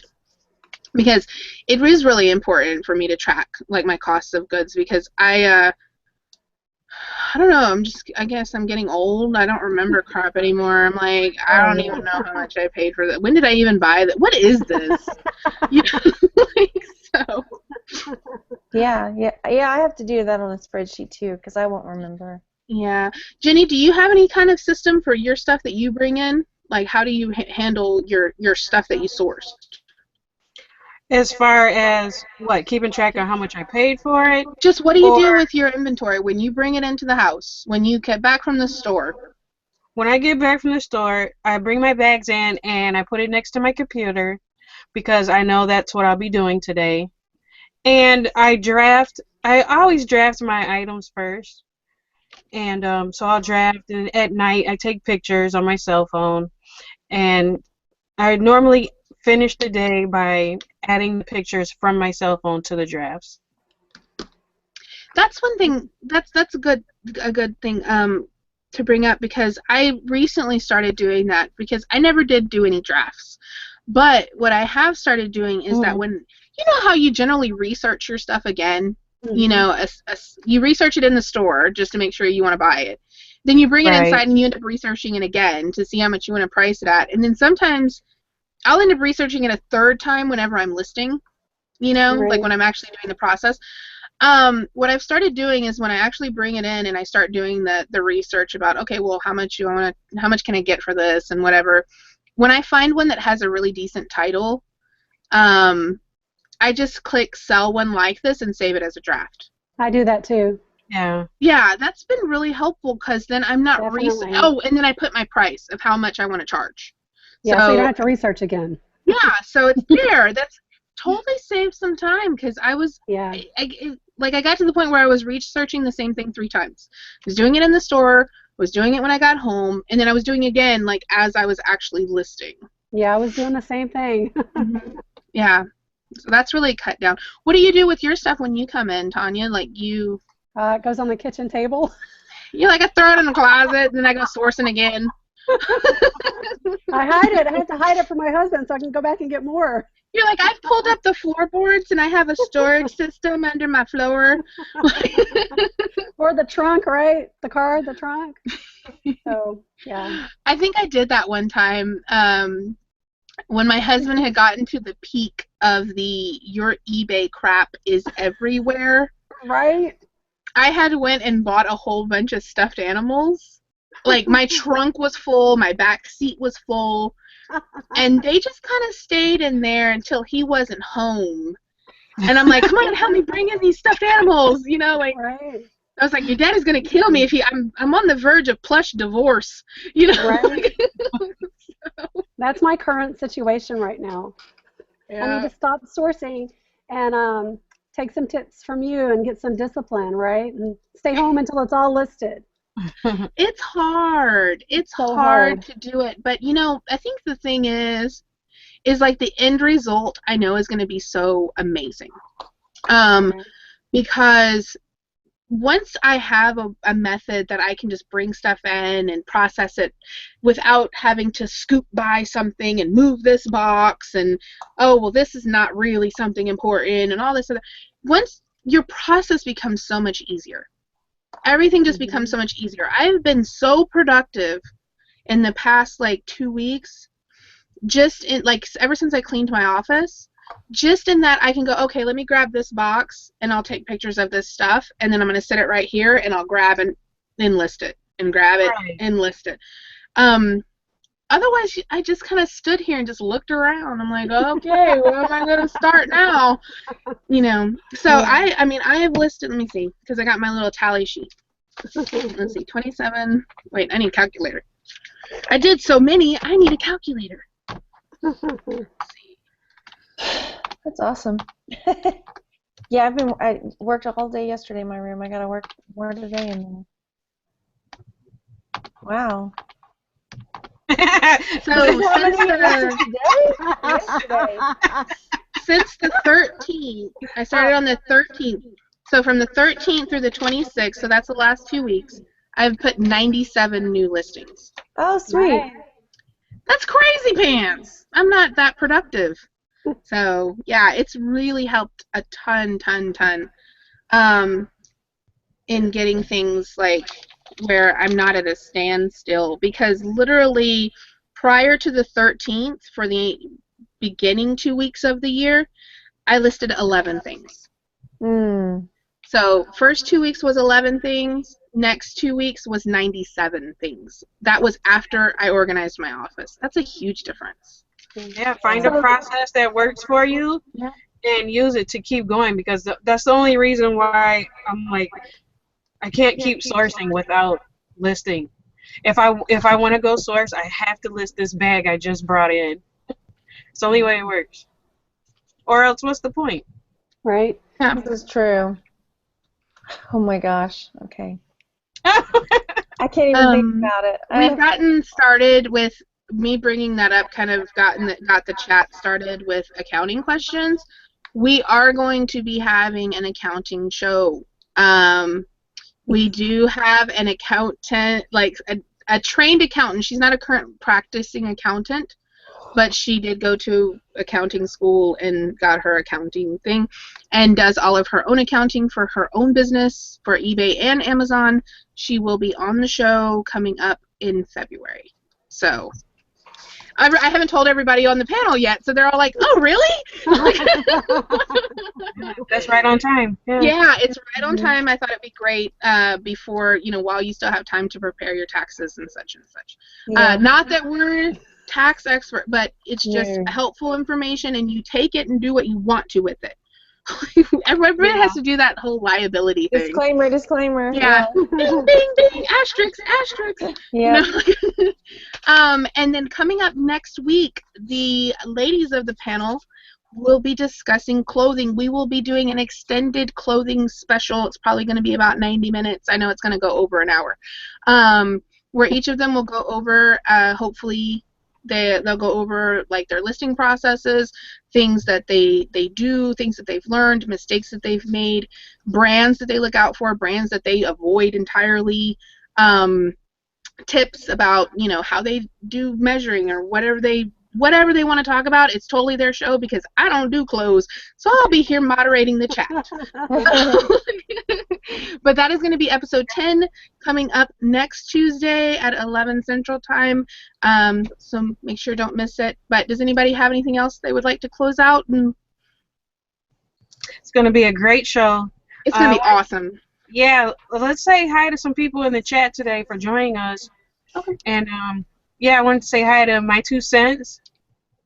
Because it is really important for me to track like my costs of goods, because I don't know, I guess I'm getting old. I don't remember crap anymore. I'm like, I don't even know how much I paid for that. When did I even buy that? What is this? So. Yeah, I have to do that on a spreadsheet too, because I won't remember. Yeah. Jeni, do you have any kind of system for your stuff that you bring in? Like, how do you handle your stuff that you source? As far as what, keeping track of how much I paid for it? Just what do you do with your inventory when you bring it into the house, when you get back from the store? When I get back from the store, I bring my bags in and I put it next to my computer, because I know that's what I'll be doing today. And I always draft my items first. And so I'll draft, and at night I take pictures on my cell phone, and I normally finish the day by adding the pictures from my cell phone to the drafts. That's one thing. That's a good thing to bring up, because I recently started doing that because I never did do any drafts. But what I have started doing is that when you know how you generally research your stuff again, you know, you research it in the store just to make sure you want to buy it. Then you bring it inside and you end up researching it again to see how much you want to price it at. And then sometimes I'll end up researching it a third time whenever I'm listing, you know, like when I'm actually doing the process. What I've started doing is when I actually bring it in and I start doing the research about, okay, well, how much can I get for this and whatever. When I find one that has a really decent title, I just click sell one like this and save it as a draft. I do that too. Yeah. Yeah, that's been really helpful because then I'm not and then I put my price of how much I want to charge. Yeah, so you don't have to research again. Yeah, so it's there. That's totally saved some time because I was I got to the point where I was researching the same thing 3 times. I was doing it in the store, was doing it when I got home, and then I was doing it again like as I was actually listing. Yeah, I was doing the same thing. Yeah, so that's really cut down. What do you do with your stuff when you come in, Tonya? Like you? It goes on the kitchen table. Yeah, like I throw it in the closet, and then I go sourcing again. I hide it. I have to hide it from my husband so I can go back and get more. You're like, I've pulled up the floorboards and I have a storage system under my floor. Or the trunk, right? The trunk. So, yeah. I think I did that one time when my husband had gotten to the peak of your eBay crap is everywhere. Right? I had went and bought a whole bunch of stuffed animals. Like, my trunk was full, my back seat was full, and they just kind of stayed in there until he wasn't home. And I'm like, come on, help me bring in these stuffed animals, you know, like, right. I was like, your daddy's going to kill me if I'm on the verge of plush divorce, you know. Right. That's my current situation right now. Yeah. I need to stop sourcing and take some tips from you and get some discipline, right? And stay home until it's all listed. It's hard. It's so hard to do it. But, you know, I think the thing is like the end result I know is going to be so amazing. Because once I have a method that I can just bring stuff in and process it without having to scoop by something and move this box and, oh, well, this is not really something important and all this other. Once your process becomes so much easier. Everything just becomes so much easier. I've been so productive in the past, like, 2 weeks, just in, like, ever since I cleaned my office, just in that I can go, okay, let me grab this box, and I'll take pictures of this stuff, and then I'm going to set it right here, and I'll grab and list it, and grab it and list it. Otherwise, I just kind of stood here and just looked around. I'm like, okay, where am I going to start now? You know, so I mean, I have listed, let me see, because I got my little tally sheet. Let's see, 27. Wait, I need a calculator. I did so many, I need a calculator. Let's see. That's awesome. Yeah, I worked all day yesterday in my room. I got to work more today. And wow. So since the 13th, I started on the 13th. So from the 13th through the 26th, so that's the last 2 weeks, I've put 97 new listings. Oh, sweet. That's crazy pants. I'm not that productive. So, yeah, it's really helped a ton in getting things like where I'm not at a standstill, because literally prior to the 13th, for the beginning 2 weeks of the year, I listed 11 things. So first 2 weeks was 11 things, next 2 weeks was 97 things. That was after I organized my office. That's a huge difference. Yeah, find a process that works for you and use it to keep going, because that's the only reason why I'm like, I can't keep sourcing without listing. If I want to go source, I have to list this bag I just brought in. It's the only way it works. Or else, what's the point? Right? This is true. Oh my gosh. Okay. I can't even think about it. We've gotten started with me bringing that up, kind of got the chat started with accounting questions. We are going to be having an accounting show. We do have an accountant, like a trained accountant. She's not a current practicing accountant, but she did go to accounting school and got her accounting thing and does all of her own accounting for her own business for eBay and Amazon. She will be on the show coming up in February. So I haven't told everybody on the panel yet, so they're all like, oh, really? That's right on time. Yeah, it's right on time. I thought it'd be great before, while you still have time to prepare your taxes and such and such. Yeah. Not that we're tax expert, but it's just helpful information, and you take it and do what you want to with it. Everybody has to do that whole liability thing. Disclaimer. Yeah. Ding, ding, ding. Asterisk. Yeah. And then coming up next week, the ladies of the panel will be discussing clothing. We will be doing an extended clothing special. It's probably going to be about 90 minutes. I know it's going to go over an hour. Where each of them will go over, hopefully, they'll go over like their listing processes, things that they do, things that they've learned, mistakes that they've made, brands that they look out for, brands that they avoid entirely, tips about how they do measuring or whatever they want to talk about. It's totally their show because I don't do clothes, so I'll be here moderating the chat. But that is going to be episode 10 coming up next Tuesday at 11 Central Time. So make sure don't miss it. But does anybody have anything else they would like to close out? It's going to be a great show. It's going to be awesome. Yeah, let's say hi to some people in the chat today for joining us. Okay. And I wanted to say hi to My Two Cents,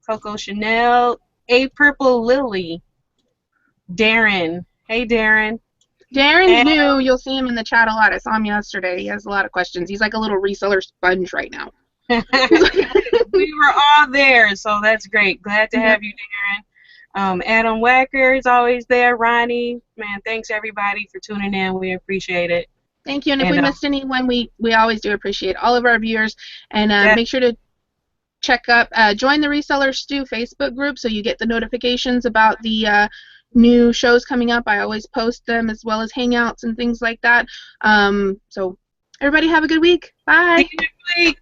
Coco Chanel, A Purple Lily, Darren. Hey, Darren. Darren's new. You'll see him in the chat a lot. I saw him yesterday. He has a lot of questions. He's like a little reseller sponge right now. We were all there, so that's great. Glad to have you, Darren. Adam Wacker is always there. Ronnie, man, thanks everybody for tuning in. We appreciate it. Thank you. And if we missed anyone, we always do appreciate all of our viewers. And make sure to check up, join the Reseller Stew Facebook group so you get the notifications about the new shows coming up. I always post them as well as hangouts and things like that. So everybody have a good week. Bye. See you next week.